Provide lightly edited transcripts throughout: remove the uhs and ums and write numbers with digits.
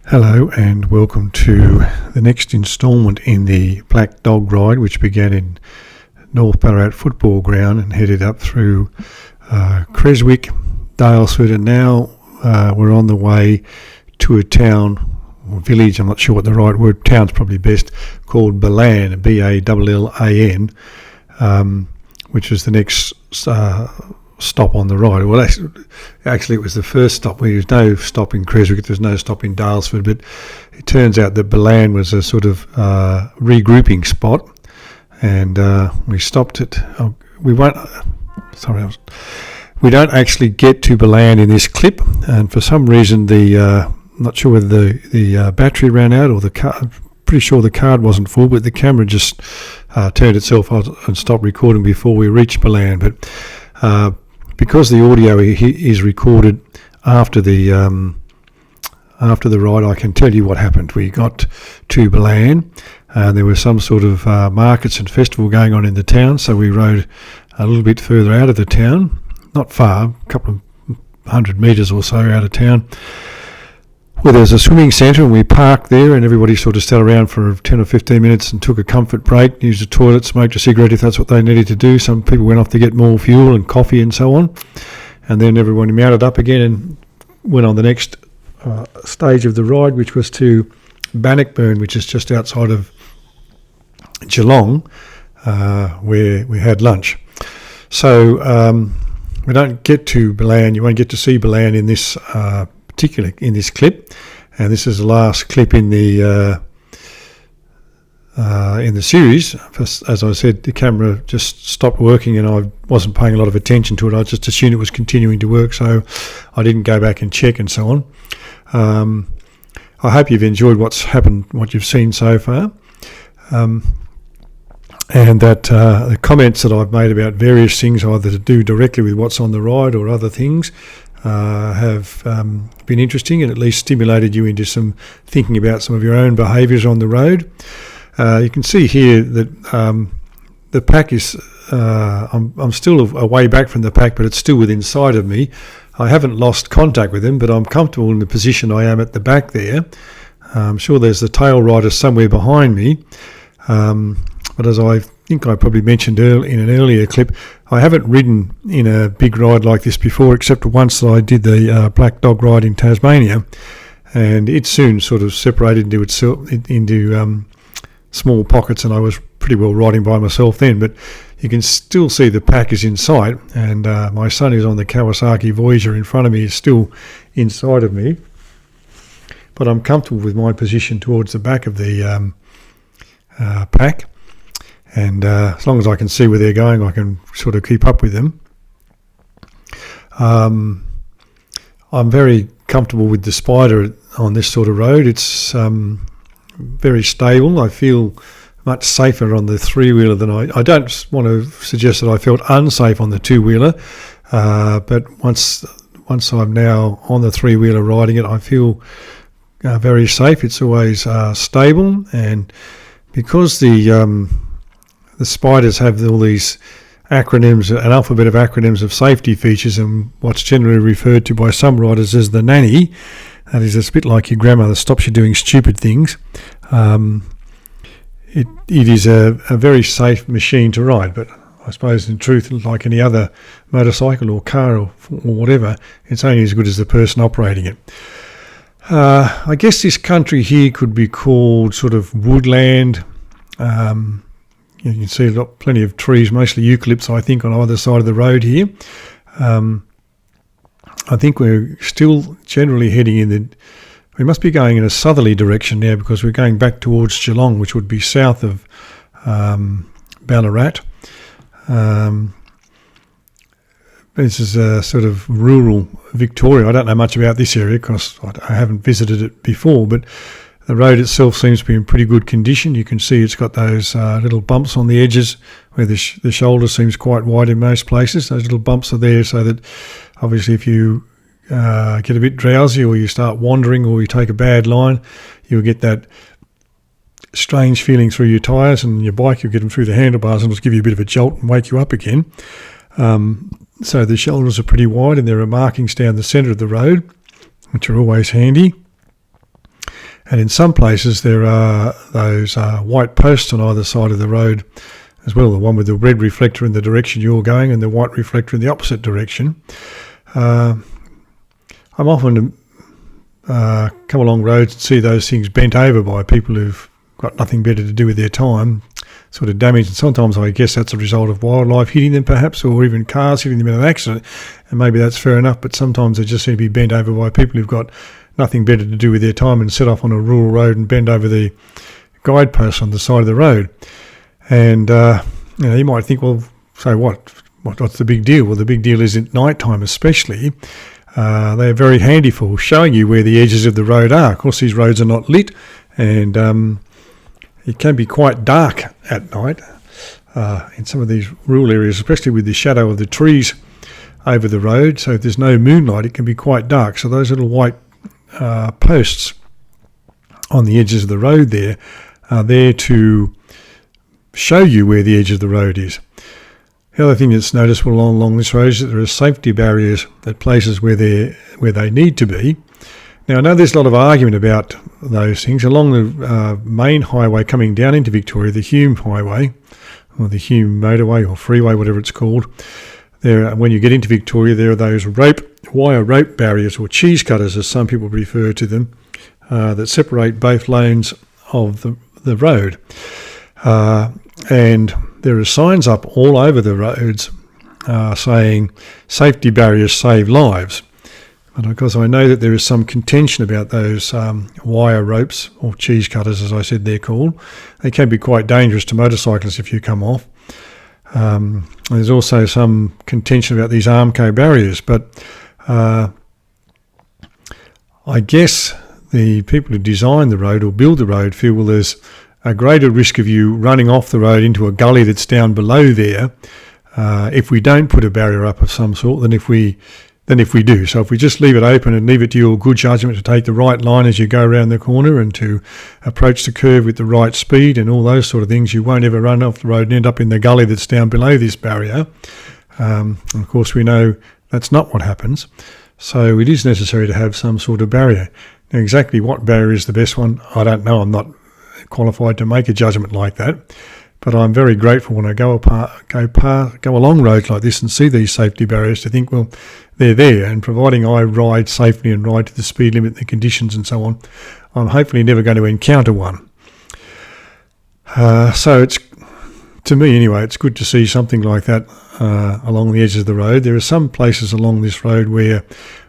Hello and welcome to the next instalment in the Black Dog Ride, which began in North Ballarat Football Ground and headed up through Creswick, Daylesford, and now we're on the way to a town or village, I'm not sure what the right word, town's probably best, called Ballan, Ballan, which was the next stop on the ride. Well, actually it was the first stop. There was no stop in Creswick, there's no stop in Daylesford, but it turns out that Ballan was a sort of regrouping spot, and we stopped it. We don't actually get to Ballan in this clip, and for some reason not sure whether the battery ran out or the car. Pretty sure the card wasn't full, but the camera just turned itself off and stopped recording before we reached Ballan. But because the audio is recorded after the ride, I can tell you what happened. We got to Ballan, and there was some sort of markets and festival going on in the town, so we rode a little bit further out of the town, not far, a couple of 100 metres or so out of town, where there's a swimming centre, and we parked there, and everybody sort of sat around for 10 or 15 minutes and took a comfort break, used the toilet, smoked a cigarette if that's what they needed to do. Some people went off to get more fuel and coffee and so on, and then everyone mounted up again and went on the next stage of the ride, which was to Bannockburn, which is just outside of Geelong, where we had lunch. So we don't get to Ballan, you won't get to see Ballan in this particularly in this clip, and this is the last clip in the series. As I said, the camera just stopped working and I wasn't paying a lot of attention to it. I just assumed it was continuing to work, so I didn't go back and check and so on. I hope you've enjoyed what's happened, what you've seen so far, and that the comments that I've made about various things, either to do directly with what's on the ride or other things, have been interesting and at least stimulated you into some thinking about some of your own behaviours on the road. You can see here that the pack is, I'm still a way back from the pack, but it's still within sight of me. I haven't lost contact with them, but I'm comfortable in the position I am at the back there. I'm sure there's the tail rider somewhere behind me, but as I think I probably mentioned in an earlier clip, I haven't ridden in a big ride like this before, except once that I did the Black Dog Ride in Tasmania, and it soon sort of separated into small pockets, and I was pretty well riding by myself then, but you can still see the pack is in sight, and my son is on the Kawasaki Voyager in front of me, is still inside of me, but I'm comfortable with my position towards the back of the pack. And as long as I can see where they're going, I can sort of keep up with them. I'm very comfortable with the Spider on this sort of road. It's very stable. I feel much safer on the three-wheeler than I don't want to suggest that I felt unsafe on the two-wheeler, but once I'm now on the three-wheeler riding it, I feel very safe. It's always stable, and because the Spiders have all these acronyms, an alphabet of acronyms of safety features, and what's generally referred to by some riders as the nanny. That is, it's a bit like your grandmother stops you doing stupid things. It is a very safe machine to ride, but I suppose in truth, like any other motorcycle or car or whatever, it's only as good as the person operating it. I guess this country here could be called sort of woodland. You can see plenty of trees, mostly eucalypts, I think, on either side of the road here. I think we're still generally heading we must be going in a southerly direction now, because we're going back towards Geelong, which would be south of Ballarat. This is a sort of rural Victoria. I don't know much about this area because I haven't visited it before, but the road itself seems to be in pretty good condition. You can see it's got those little bumps on the edges where the shoulder seems quite wide in most places. Those little bumps are there so that obviously if you get a bit drowsy or you start wandering or you take a bad line, you'll get that strange feeling through your tyres, and your bike, you'll get them through the handlebars and it'll give you a bit of a jolt and wake you up again. So the shoulders are pretty wide, and there are markings down the centre of the road, which are always handy. And in some places there are those white posts on either side of the road as well, the one with the red reflector in the direction you're going and the white reflector in the opposite direction. I'm often come along roads and see those things bent over by people who've got nothing better to do with their time, sort of damaged. And sometimes I guess that's a result of wildlife hitting them perhaps, or even cars hitting them in an accident, and maybe that's fair enough, but sometimes they just seem to be bent over by people who've got nothing better to do with their time and set off on a rural road and bend over the guideposts on the side of the road. And you might think, well, so what's the big deal? Well, the big deal is at night time especially. They're very handy for showing you where the edges of the road are. Of course, these roads are not lit, and it can be quite dark at night in some of these rural areas, especially with the shadow of the trees over the road. So if there's no moonlight, it can be quite dark. So those little white posts on the edges of the road there are there to show you where the edge of the road is. The other thing that's noticeable along this road is that there are safety barriers at places where they need to be. Now, I know there's a lot of argument about those things. Along the main highway coming down into Victoria, the Hume Highway, or the Hume Motorway or Freeway, whatever it's called, when you get into Victoria, there are those wire rope barriers, or cheese cutters as some people refer to them, that separate both lanes of the road. And there are signs up all over the roads saying safety barriers save lives. And of course I know that there is some contention about those wire ropes, or cheese cutters as I said they're called. They can be quite dangerous to motorcyclists if you come off. There's also some contention about these Armco barriers, but I guess the people who design the road or build the road feel, well, there's a greater risk of you running off the road into a gully that's down below there if we don't put a barrier up of some sort than if we do. So if we just leave it open and leave it to your good judgment to take the right line as you go around the corner and to approach the curve with the right speed and all those sort of things, you won't ever run off the road and end up in the gully that's down below this barrier. And of course we know that's not what happens. So it is necessary to have some sort of barrier. Now exactly what barrier is the best one, I don't know. I'm not qualified to make a judgment like that. But I'm very grateful when I go along roads like this and see these safety barriers to think, well, they're there, and providing I ride safely and ride to the speed limit, the conditions and so on, I'm hopefully never going to encounter one. So it's, to me anyway, it's good to see something like that along the edges of the road. There are some places along this road where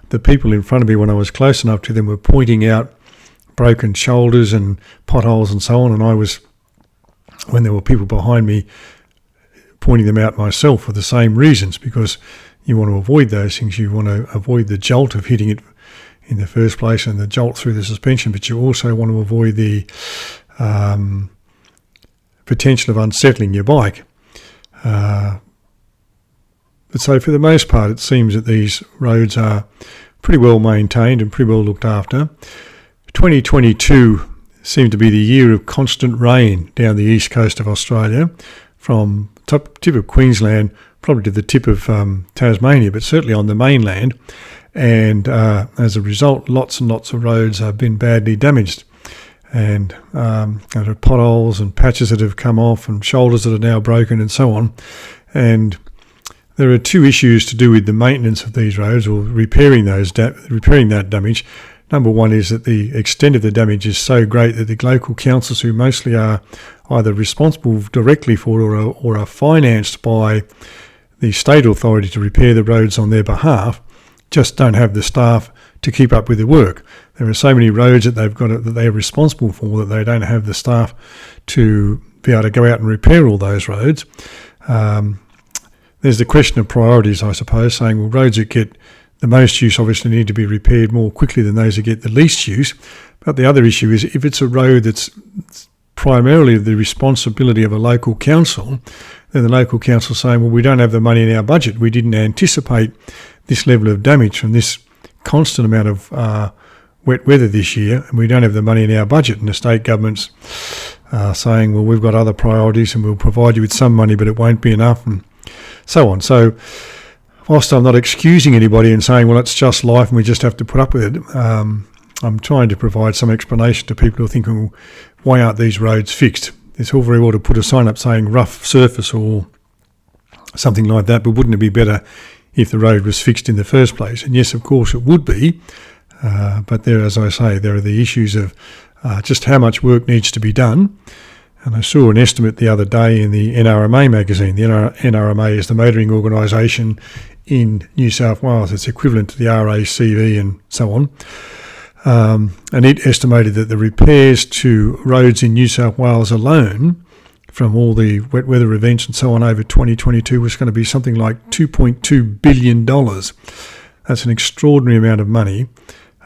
the people in front of me, when I was close enough to them, were pointing out broken shoulders and potholes and so on, and I was, when there were people behind me, pointing them out myself for the same reasons, because you want to avoid those things. You want to avoid the jolt of hitting it in the first place and the jolt through the suspension, but you also want to avoid the potential of unsettling your bike. But so for the most part, it seems that these roads are pretty well maintained and pretty well looked after. 2022 seemed to be the year of constant rain down the east coast of Australia, from tip of Queensland probably to the tip of Tasmania, but certainly on the mainland. And as a result, lots and lots of roads have been badly damaged. And there are potholes and patches that have come off and shoulders that are now broken and so on. And there are two issues to do with the maintenance of these roads, or repairing that damage. Number one is that the extent of the damage is so great that the local councils, who mostly are either responsible directly for or are financed by the state authority to repair the roads on their behalf, just don't have the staff to keep up with the work. There are so many roads that that they are responsible for that they don't have the staff to be able to go out and repair all those roads. There's the question of priorities, I suppose, saying, well, roads that get the most use obviously need to be repaired more quickly than those that get the least use. But the other issue is, if it's a road that's primarily the responsibility of a local council, then the local council is saying, well, we don't have the money in our budget. We didn't anticipate this level of damage from this constant amount of wet weather this year, and we don't have the money in our budget. And the state government's saying, well, we've got other priorities and we'll provide you with some money, but it won't be enough, and so on. So whilst I'm not excusing anybody and saying, well, it's just life and we just have to put up with it, I'm trying to provide some explanation to people who are thinking, well, why aren't these roads fixed? It's all very well to put a sign up saying rough surface or something like that, but wouldn't it be better if the road was fixed in the first place? And yes, of course it would be, but there, as I say, there are the issues of just how much work needs to be done. And I saw an estimate the other day in the NRMA magazine. The NRMA is the motoring organisation in New South Wales. It's equivalent to the RACV and so on. And it estimated that the repairs to roads in New South Wales alone, from all the wet weather events and so on over 2022, was going to be something like $2.2 billion. That's an extraordinary amount of money.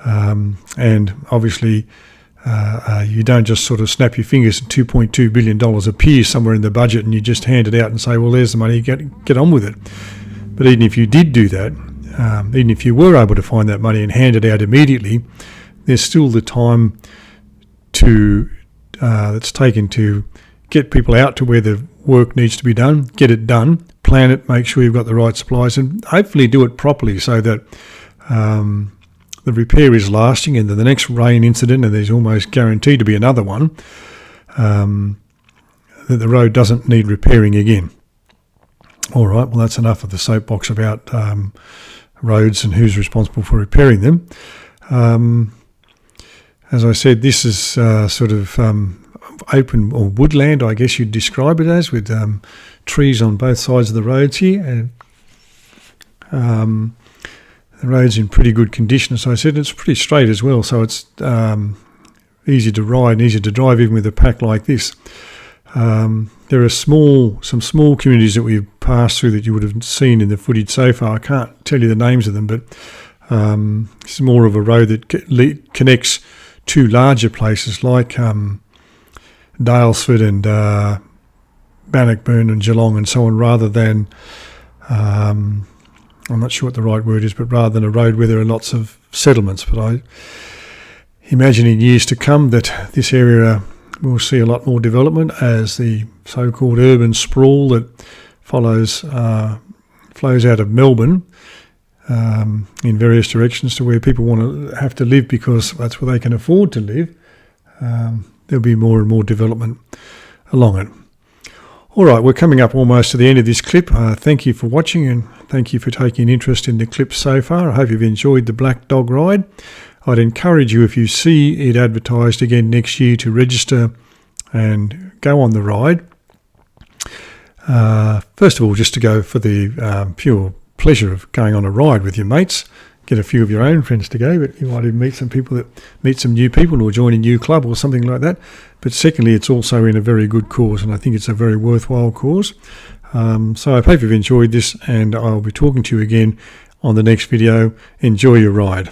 And obviously, you don't just sort of snap your fingers and $2.2 billion appears somewhere in the budget and you just hand it out and say, well, there's the money, get on with it. But even if you did do that, even if you were able to find that money and hand it out immediately, there's still the time that's taken to get people out to where the work needs to be done, get it done, plan it, make sure you've got the right supplies, and hopefully do it properly so that the repair is lasting, and the next rain incident, and there's almost guaranteed to be another one, that the road doesn't need repairing again. All right, well, that's enough of the soapbox about roads and who's responsible for repairing them. As I said, this is sort of open or woodland, I guess you'd describe it as, with trees on both sides of the roads here. And the road's in pretty good condition, as I said. It's pretty straight as well, so it's easy to ride and easy to drive even with a pack like this. There are some small communities that we've passed through that you would have seen in the footage so far. I can't tell you the names of them, but it's more of a road that connects two larger places like Daylesford and Bannockburn and Geelong and so on, rather than, I'm not sure what the right word is, but rather than a road where there are lots of settlements. But I imagine in years to come that this area will see a lot more development as the so-called urban sprawl that flows out of Melbourne in various directions to where people want to have to live because that's where they can afford to live. There'll be more and more development along it. All right, we're coming up almost to the end of this clip. Thank you for watching and thank you for taking an interest in the clip so far. I hope you've enjoyed the Black Dog ride. I'd encourage you, if you see it advertised again next year, to register and go on the ride. First of all, just to go for the pure pleasure of going on a ride with your mates. Get a few of your own friends to go, but you might even meet some new people or join a new club or something like that. But secondly, it's also in a very good cause, and I think it's a very worthwhile cause. So I hope you've enjoyed this, and I'll be talking to you again on the next video. Enjoy your ride.